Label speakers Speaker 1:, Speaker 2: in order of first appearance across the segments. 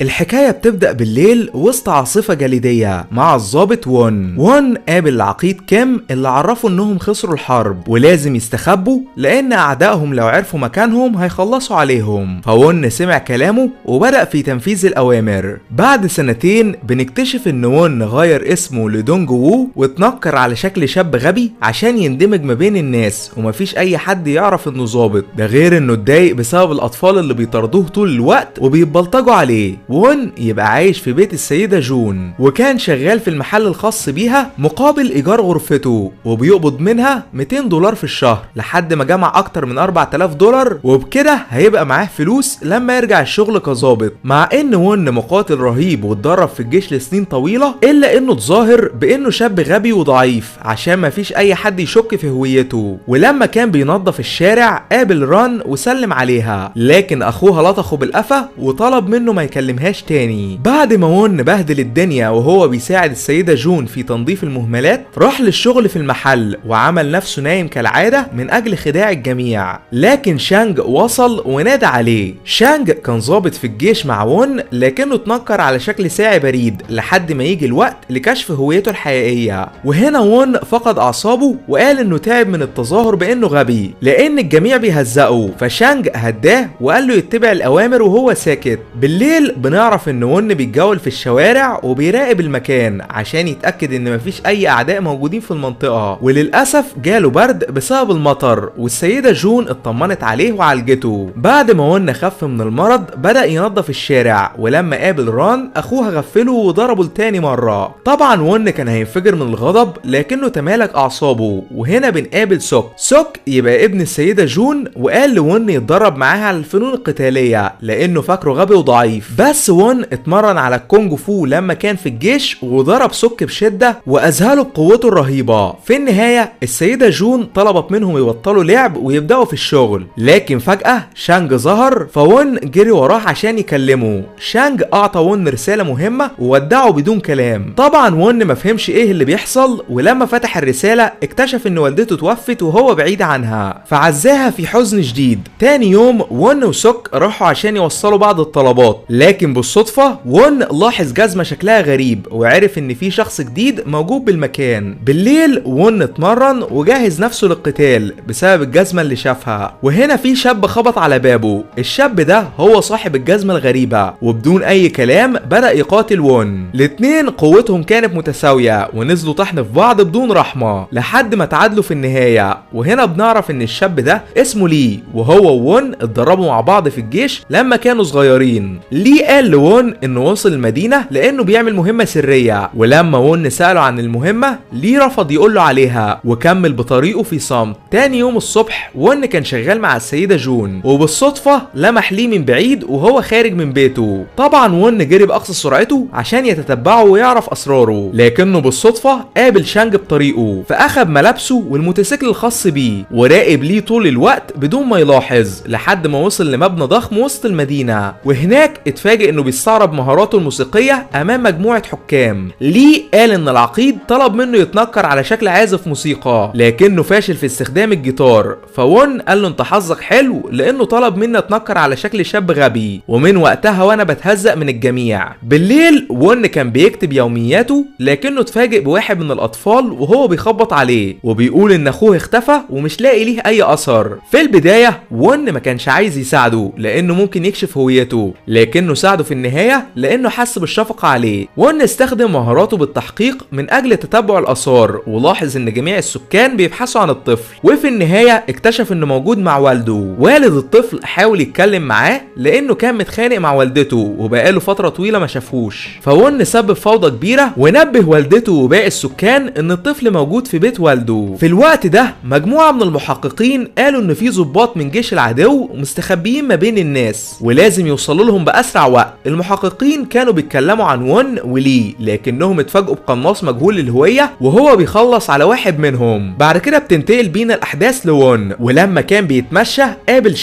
Speaker 1: الحكاية بتبدأ بالليل وسط عاصفة جليدية مع الضابط وون قابل العقيد كيم اللي عرفوا انهم خسروا الحرب ولازم يستخبوا لان اعدائهم لو عرفوا مكانهم هيخلصوا عليهم. فون سمع كلامه وبدأ في تنفيذ الاوامر. بعد سنتين بنكتشف ان وون غير اسمه لدونج وو واتنكر على شكل شاب غبي عشان يندمج ما بين الناس ومفيش اي حد يعرف انه ضابط، ده غير انه اتضايق بسبب الاطفال اللي بيطاردوه طول الوقت وبيتبلطجوا عليه. وون يبقى عايش في بيت السيدة جون وكان شغال في المحل الخاص بيها مقابل ايجار غرفته وبيقبض منها $200 في الشهر لحد ما جمع اكتر من $4000 وبكده هيبقى معاه فلوس لما يرجع الشغل كظابط. مع ان وون مقاتل رهيب واتدرب في الجيش لسنين طويلة الا انه اتظاهر بانه شاب غبي وضعيف عشان مفيش اي حد يشك في هويته. ولما كان بينظف الشارع قابل ران وسلم عليها لكن اخوها لطخه بالقفا وطلب منه ما يكلمها تاني. بعد ما وون بهدل الدنيا وهو بيساعد السيدة جون في تنظيف المهملات راح للشغل في المحل وعمل نفسه نايم كالعادة من اجل خداع الجميع. لكن شانج وصل ونادى عليه. شانج كان ضابط في الجيش مع وون لكنه اتنكر على شكل ساعي بريد لحد ما يجي الوقت لكشف هويته الحقيقية. وهنا وون فقد اعصابه وقال انه تعب من التظاهر بانه غبي لان الجميع بيهزقه. فشانج هداه وقال له يتبع الاوامر وهو ساكت. بالليل بنعرف ان وون بيتجول في الشوارع وبيراقب المكان عشان يتأكد ان مفيش اي اعداء موجودين في المنطقة. وللأسف جاله برد بسبب المطر والسيدة جون اطمنت عليه وعالجته. بعد ما وون خف من المرض بدأ ينظف الشارع ولما قابل ران اخوها غفله وضربه لتاني مرة. طبعا وون كان هينفجر من الغضب لكنه تمالك اعصابه. وهنا بنقابل سوك يبقى ابن السيدة جون وقال لوون يتدرب معاها على الفنون القتالية لانه فاكره غبي وضعيف. بس وون اتمرن على الكونج فو لما كان في الجيش وضرب سوك بشدة واذهله بقوته الرهيبة. في النهاية السيدة جون طلبت منهم يبطلوا لعب ويبدأوا في الشغل لكن فجأة شانج ظهر فوون جري وراه عشان يكلمه. شانج اعطى وون رسالة مهمة وودعه بدون كلام. طبعا وون ما فهمش ايه اللي بيحصل ولما فتح الرسالة اكتشف ان والدته توفت وهو بعيد عنها فعزاها في حزن شديد. تاني يوم وون وسوك راحوا عشان يوصلوا بعض الطلبات لكن بالصدفة وون لاحظ جزمة شكلها غريب وعرف ان في شخص جديد موجود بالمكان. بالليل وون اتمرن وجهز نفسه للقتال بسبب الجزمة اللي شافها. وهنا في شاب خبط على بابه. الشاب ده هو صاحب الجزمة الغريبة وبدون اي كلام بدأ يقاتل وون. الاتنين قوتهم كانت متساوية ونزلوا طحن في بعض بدون رحمة لحد ما تعادلوا في النهاية. وهنا بنعرف ان الشاب ده اسمه لي وهو وون اتدربوا مع بعض في الجيش لما كانوا صغيرين. لي قال لوون انه وصل المدينة لانه بيعمل مهمة سرية ولما وون سأله عن المهمة لي رفض يقوله عليها وكمل بطريقه في صمت. تاني يوم الصبح وون كان شغال مع السيدة جون وبالصدفة لمح لي من بعيد وهو خارج من بيته. طبعا وون جري بأقصى سرعته عشان يتتبعه ويعرف اسراره لكنه بالصدفة قابل شانج بطريقه فاخد ملابسه والموتوسيكل الخاص بيه وراقب ليه طول الوقت بدون ما يلاحظ لحد ما وصل لمبنى ضخم وسط المدينة. وهناك اتفاجئ انه بيستعرض مهاراته الموسيقية امام مجموعة حكام. لي قال ان العقيد طلب منه يتنكر على شكل عازف موسيقى لكنه فاشل في استخدام الجيتار. فوون قال له انت حظك حلو لانه طلب مني اتنكر على شكل شاب غبي ومن وقتها وانا بتهزق من الجميع. بالليل وون كان بيكتب يومياته لكنه اتفاجئ بواحد من الاطفال وهو بيخبط عليه وبيقول ان اخوه اختفى ومش لاقي ليه اي اثر. في البداية وون ما كانش عايز يساعده لانه ممكن يكشف هويته لكنه ساعده في النهاية لانه حس بالشفقة عليه. وون استخدم مهاراته بالتحقيق من اجل تتبع الاثار ولاحظ ان جميع السكان بيبحثوا عن الطفل وفي النهاية اكتشف انه موجود مع والده. والد الطفل حاول يتكلم معاه لانه كان متخانق مع والدته وبقاله فترة طويلة ما شافوش. فوون سبب فوضى كبيرة ونبه والدته وباقي السكان ان الطفل موجود في بيت والده. في الوقت ده مجموعة من المحققين قالوا ان في ضباط من جيش العدو مستخبيين ما بين الناس ولازم يوصلوا لهم باسرع وقت. المحققين كانوا بيتكلموا عن وون ولي لكنهم اتفاجئوا بقناص مجهول الهوية وهو بيخلص على واحد منهم. بعد كده بتنتقل بينا الاحداث لوون ولما كان بيتمشى قابل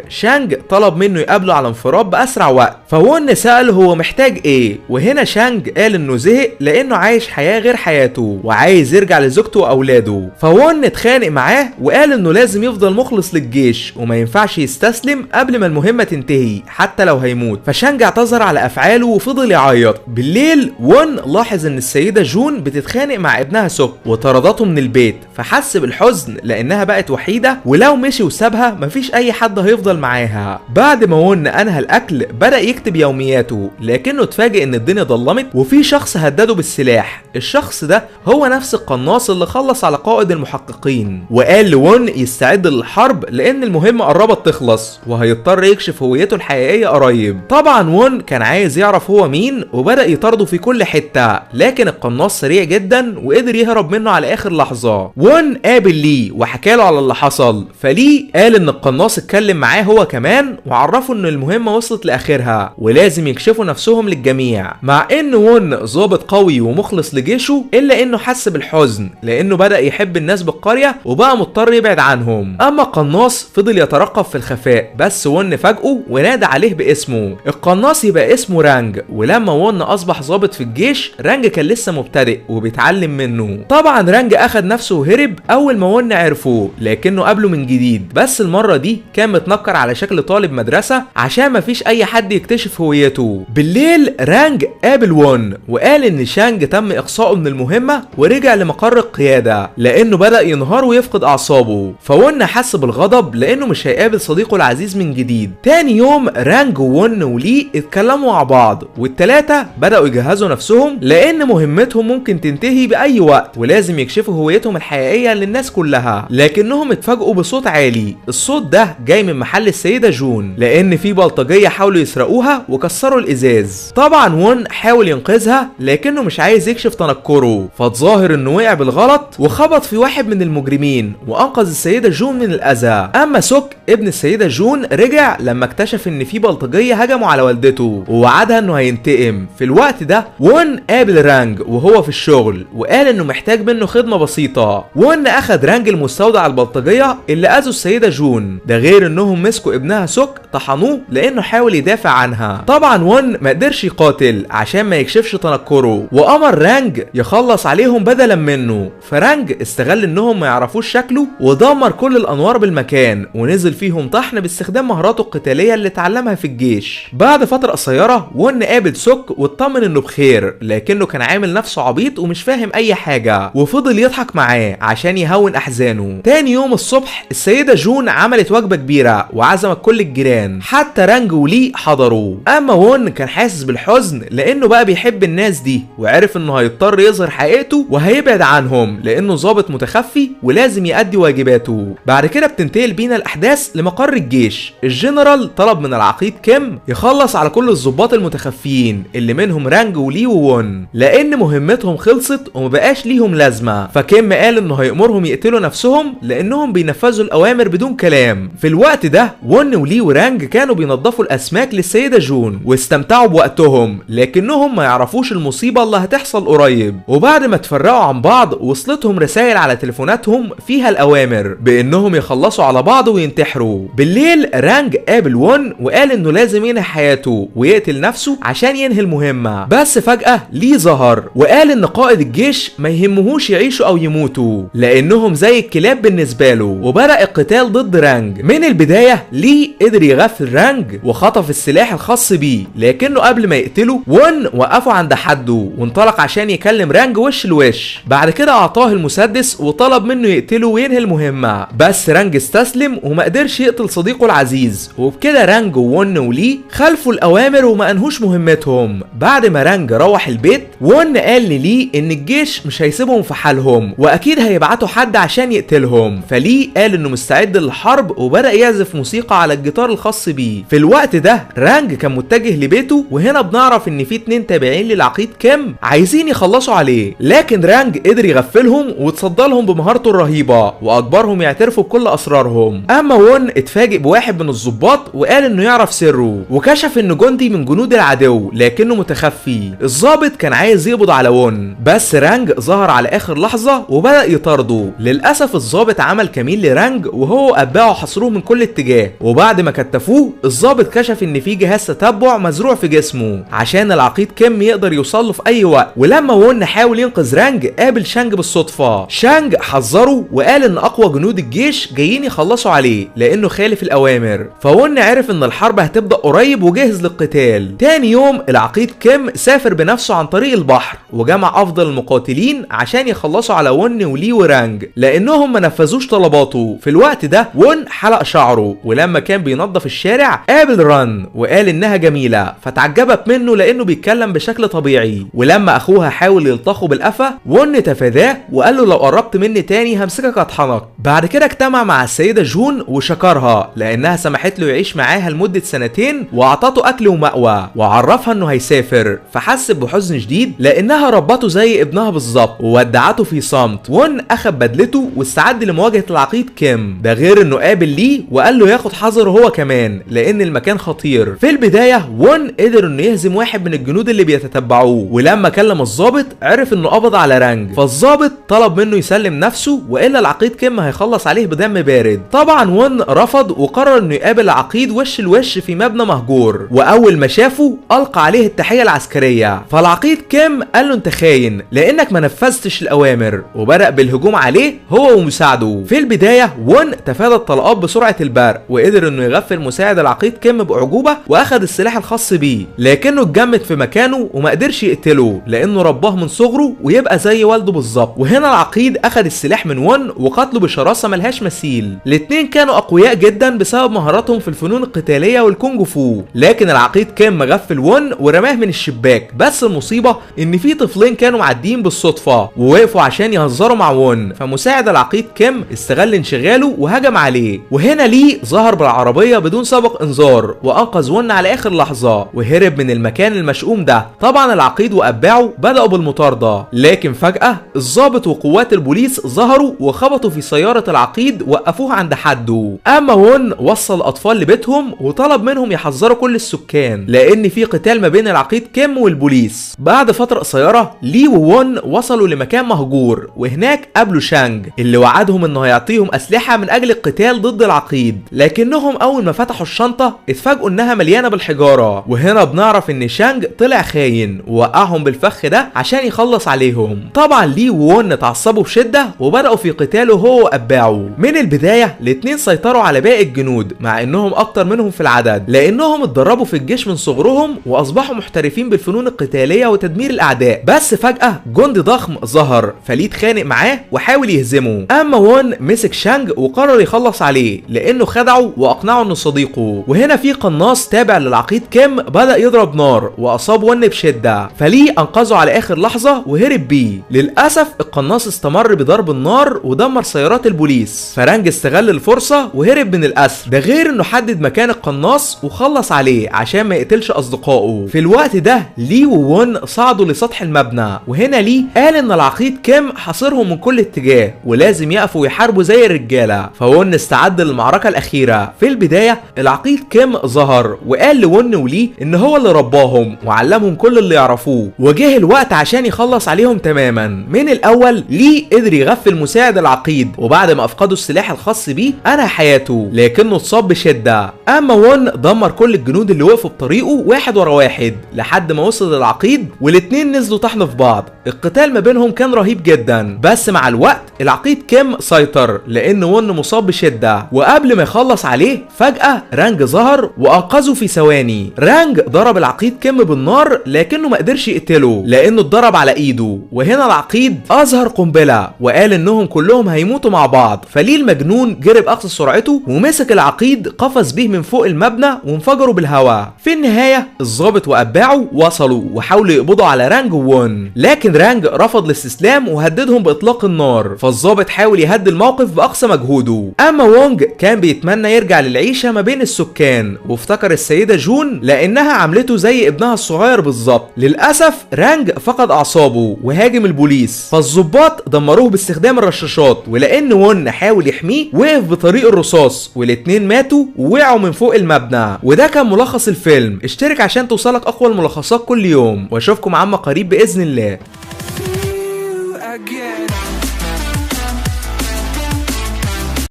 Speaker 1: شانج طلب منه يقابله على انفراد باسرع وقت. فوون سأله هو محتاج ايه وهنا شانج قال انه زهق لانه عايش حياة غير حياته وعايز يرجع لزوجته واولاده. فوون اتخانق معاه وقال انه لازم يفضل مخلص للجيش وما ينفعش يستسلم قبل ما المهمة تنتهي حتى لو هيموت. فشانج رانج اعتذر على افعاله وفضل يعيط. بالليل وون لاحظ ان السيدة جون بتتخانق مع ابنها سوك وطردته من البيت، فحس بالحزن لانها بقت وحيدة ولو مشي وسابها مفيش اي حد هيفضل معاها. بعد ما وون انهى الاكل بدأ يكتب يومياته، لكنه اتفاجئ ان الدنيا ضلمت وفي شخص هدده بالسلاح. الشخص ده هو نفس القناص اللي خلص على قائد المحققين، وقال لوون يستعد للحرب لان المهمة قربت تخلص وهيضطر يكشف هويته الحقيقية قريب. طبعا وون كان عايز يعرف هو مين وبدأ يطارده في كل حتة، لكن القناص سريع جدا وقدر يهرب منه على اخر لحظة. وون قابل لي وحكى له على اللي حصل، فلي قال ان القناص اتكلم معاه هو كمان وعرفه ان المهمة وصلت لاخرها ولازم يكشفوا نفسهم للجميع. مع ان وون ضابط قوي ومخلص لجيشه الا انه حس بالحزن لانه بدأ يحب الناس بالقرية وبقى مضطر يبعد عنهم. اما القناص فضل يترقب في الخفاء، بس وون فاجئه ونادى عليه باسمه. القناص يبقى اسمه رانج، ولما وون اصبح ضابط في الجيش رانج كان لسه مبتدئ وبيتعلم منه. طبعا رانج اخد نفسه وهرب اول ما وون عرفه، لكنه قابله من جديد، بس المرة دي كان متنكر على شكل طالب مدرسة عشان مفيش اي حد يكتشف هويته. بالليل رانج قابل وون وقال ان شانج تم اقصائه من المهمة ورجع لمقر القيادة لانه بدأ ينهار ويفقد اعصابه. فوون حس بالغضب لانه مش هيقابل صديقه العزيز من جديد. تاني يوم رانج وون ولي اتكلموا مع بعض، والتلاتة بدأوا يجهزوا نفسهم لان مهمتهم ممكن تنتهي باي وقت ولازم يكشفوا هويتهم الحقيقية للناس كلها. لكنهم اتفاجئوا بصوت عالي، الصوت ده جاي من محل السيدة جون لان في بلطجية حاولوا يسرقوها وكسروا الازاز. طبعا وون حاول ينقذها لكنه مش عايز يكشف تنكره، فاتظاهر انه وقع بالغلط وخبط في واحد من المجرمين وانقذ السيدة جون من الاذى. اما سوك ابن السيدة جون رجع لما اكتشف ان في بلطجية هجموا على والدته ووعدها انه هينتقم. في الوقت ده وون قابل رانج وهو في الشغل وقال انه محتاج منه خدمة بسيطة. وون اخد رانج المستودع البلطجية اللي اذوا السيدة جون، ده غير انهم مسكوا ابنها سوك طحنوه لانه حاول يدافع عنها. طبعا وون ما قدرش يقاتل عشان ما يكشفش تنكره وامر رانج يخلص عليهم بدلا منه. فرانج استغل انهم ما يعرفوش شكله ودمر كل الانوار بالمكان ونزل فيهم طحن باستخدام مهاراته القتالية اللي اتعلمها في الجيش. بعد فترة قصيرة وون قابل سوك واطمن انه بخير، لكنه كان عامل نفسه عبيط ومش فاهم اي حاجة وفضل يضحك معاه عشان يهون احزانه. تاني يوم الصبح السيدة جون عملت وجبة كبيرة وعزمت كل الجيران، حتى رانج ولي حضروا. اما وون كان حاسس بالحزن لانه بقى بيحب الناس دي وعرف انه هيضطر يظهر حقيقته وهيبعد عنهم لانه ضابط متخفي ولازم يؤدي واجباته. بعد كده بتنتقل بينا الاحداث لمقر الجيش. الجنرال طلب من العقيد كيم يخلص على كل الضباط المتخفيين اللي منهم رانج ولي وون لان مهمتهم خلصت ومبقاش ليهم لازمه. فكيم قال انه هيأمرهم يقتلوا نفسهم لانهم بينفذوا الاوامر بدون كلام. في الوقت ده وون ولي ورانج كانوا بينظفوا الاسماك للسيده جون واستمتعوا بوقتهم، لكنهم ما يعرفوش المصيبه اللي هتحصل قريب. وبعد ما اتفرقوا عن بعض وصلتهم رسائل على تليفوناتهم فيها الاوامر بانهم يخلصوا على بعض وينتحروا. بالليل رانج قابل وون وقال انه لازم ينهي حياته ويقتل نفسه عشان ينهي المهمه، بس فجأة لي ظهر وقال ان قائد الجيش ما يهمهوش يعيشوا او يموتوا لانهم زي الكلاب بالنسبه له، وبدأ القتال ضد رانج. من البدايه لي قدر يغفل رانج وخطف السلاح الخاص بيه، لكنه قبل ما يقتله وون وقفه عند حده وانطلق عشان يكلم رانج وش لوش. بعد كده اعطاه المسدس وطلب منه يقتله وينهي المهمه، بس رانج استسلم وما قدرش يقتل صديقه العزيز. وبكده رانج وون ولي خلفوا الاوامر وما انهوش مهمتهم. بعد ما رانج روح البيت وون قال للي ان الجيش مش هيسيبهم في حالهم واكيد هيبعتوا حد عشان يقتلهم. فلي قال انه مستعد للحرب وبدأ يعزف موسيقى على الجيتار الخاص بيه. في الوقت ده رانج كان متجه لبيته، وهنا بنعرف ان في 2 تابعين للعقيد كيم عايزين يخلصوا عليه، لكن رانج قدر يغفلهم وتصدى لهم بمهارته الرهيبة واجبرهم يعترفوا بكل اسرارهم. اما وون اتفاجئ بواحد من الضباط وقال انه يعرف سره وكشف انه جندي من جنود العدو لكنه متخفي. الضابط كان عايز يقبض على وون بس رانج ظهر على اخر لحظة وبدأ يطارده. للاسف الضابط عمل كمين لرانج وهو اتباعه حصروه من كل اتجاه، وبعد ما كتفوه اختفوه الضابط كشف ان في جهاز تتبع مزروع في جسمه عشان العقيد كيم يقدر يوصل له في اي وقت. ولما وون حاول ينقذ رانج قابل شانج بالصدفه. شانج حذره وقال ان اقوى جنود الجيش جايين يخلصوا عليه لانه خالف الاوامر. فون عرف ان الحرب هتبدا قريب وجهز للقتال. تاني يوم العقيد كيم سافر بنفسه عن طريق البحر وجمع افضل المقاتلين عشان يخلصوا على ون ولي ورانج لانهم ما نفذوش طلباته. في الوقت ده وون حلق شعره، ولما كان بينظف الشارع قابل ران وقال انها جميله فتعجبت منه لانه بيتكلم بشكل طبيعي. ولما اخوها حاول يلطخه بالقفا وون تفاداه وقال له لو قربت مني تاني همسكك اطحنك. بعد كده اجتمع مع السيده جون وشكرها لانها سمحت له يعيش معاها لمده سنتين واعطته اكل ومأوى، وعرفها انه هيسافر. فحس بحزن شديد لانها ربته زي ابنها بالظبط وودعته في صمت. وون اخد بدلته واستعد لمواجهه العقيد كيم، ده غير انه قابل ليه وقال له ياخد حذره هو كمان لان المكان خطير. في البدايه وون قدر انه يهزم واحد من الجنود اللي بيتتبعوه، ولما كلم الضابط عرف انه قبض على رانج. فالضابط طلب منه يسلم نفسه والا العقيد كيم هيخلص عليه بدم بارد. طبعا وون رفض وقرر انه يقابل العقيد وش لوش في مبنى مهجور، واول ما شافه القى عليه التحيه العسكريه. فالعقيد كيم قال له انت خاين لانك ما نفذتش الاوامر، وبدأ بالهجوم عليه هو ومساعده. في البدايه وون تفادى الطلقات بسرعه البرق وقدر انه يغفل مساعد العقيد كيم باعجوبه واخد السلاح الخاص بيه، لكنه اتجمد في مكانه وما قدرش يقتله لانه رباه من صغره ويبقى زي والده بالظبط. وهنا العقيد اخد السلاح من وون وقتله بشراسه ملهاش مثيل. الاتنين كانوا اقوياء جدا بسبب مهاراتهم في الفنون القتاليه والكونج فو، لكن العقيد كان مغفل وون ورماه من الشباك. بس المصيبه ان في طفلين كانوا معديين بالصدفه ووقفوا عشان يهزروا مع وون، فمساعد العقيد كيم استغل انشغاله وهجم عليه. وهنا لي ظهر بالعربيه بدون سابق انذار وانقذ وون على اخر لحظه وهرب من المكان المشؤوم ده. طبعا العقيد واتباعه بداوا بالمطارده، لكن فجاه الضابط وقوات البوليس ظهروا وخبطوا في سياره العقيد وقفوها عند حده. اما وون وصل الاطفال لبيتهم وطلب منهم يحذروا كل السكان لان في قتال ما بين العقيد كيم والبوليس. بعد فتره قصيره لي وون وصلوا لمكان مهجور وهناك قابلوا شانج اللي وعدهم انه هيعطيهم اسلحه من اجل القتال ضد العقيد، لكنهم اول ما فتحوا الشنطه اتفاجئوا انها مليانه بالحجاره. وهنا بنعرف ان شانج طلع خاين ووقعهم بالفخ ده عشان يخلص عليهم. طبعا لي وون اتعصبوا بشده وبداوا في قتاله هو واتباعه. من البدايه الاتنين سيطروا على باقي الجنود مع انهم اكتر منهم في العدد لانهم اتدربوا في الجيش من صغرهم واصبحوا محترفين بالفنون القتاليه وتدمير الاعداء. بس فجاه جندي ضخم ظهر فليه اتخانق معاه وحاول يهزمه. اما وون مسك شانج وقرر يخلص عليه لانه خدعه واقنعه انه صديقه. وهنا في قناص تابع للعقيد كيم بدا يضرب نار واصاب وون بشده، فليه انقذه على اخر لحظه وهرب بيه. للاسف القناص استمر بضرب النار ودمر سيارات البوليس، فرانج استغل الفرصه وهرب من الاسر. ده غير انه حدد مكان القناص وخلص عليه عشان ما يقتلش اصدقائه. في الوقت ده لي وون صعدوا لسطح المبنى، وهنا لي قال ان العقيد كيم حاصرهم من كل اتجاه ولازم يقفوا يحاربوا زي الرجاله. فون استعد للمعركه الاخيره. في البدايه العقيد كيم ظهر وقال لون ولي ان هو اللي رباهم وعلمهم كل اللي يعرفوه، وجه الوقت عشان يخلص عليهم تماما. من الاول لي قدر يغفل مساعد العقيد وبعد ما افقدوا السلاح الخاص بيه انهى حياته، لكنه اتصاب بشده. اما وون دمر كل الجنود اللي وقفوا بطريقه واحد ورا واحد لحد ما وصل للعقيد والاتنين نزلوا طحن في بعض. القتال ما بينهم كان رهيب جدا، بس مع الوقت العقيد كيم سيطر لان وون مصاب بشده. وقبل ما يخلص عليه فجاه رانج ظهر وانقذه في ثواني. رانج ضرب العقيد كيم بالنار لكنه ما قدرش يقتله لانه اتضرب على ايده. وهنا العقيد اظهر قنبله وقال انهم كلهم هيموتوا مع بعض، فليه المجنون جرب اقصى سرعته ومسك العقيد قفز بيه من فوق المبنى وانفجروا بالهواء. في النهايه الضابط واتباعه وصلوا وحاولوا يقبضوا على رانج وون، لكن رانج رفض الاستسلام وهددهم باطلاق النار. فالضابط حاول يهدي الموقف باقصى مجهوده. اما وونج كان بيتمنى يرجع للعيشه ما بين السكان وافتكر السيده جون لانها عملته زي ابنها الصغير بالظبط. للاسف رانج فقد اعصابه وهاجم البوليس، فالضباط دمروه باستخدام الرشاشات، ولان وون حاول يحميه وقف بطريق الرصاص والاتنين ماتوا ووقعوا من فوق المبنى. وده كان ملخص الفيلم. اشترك عشان توصلك اقوى الملخصات كل يوم، واشوفكم عما قريب باذن الله.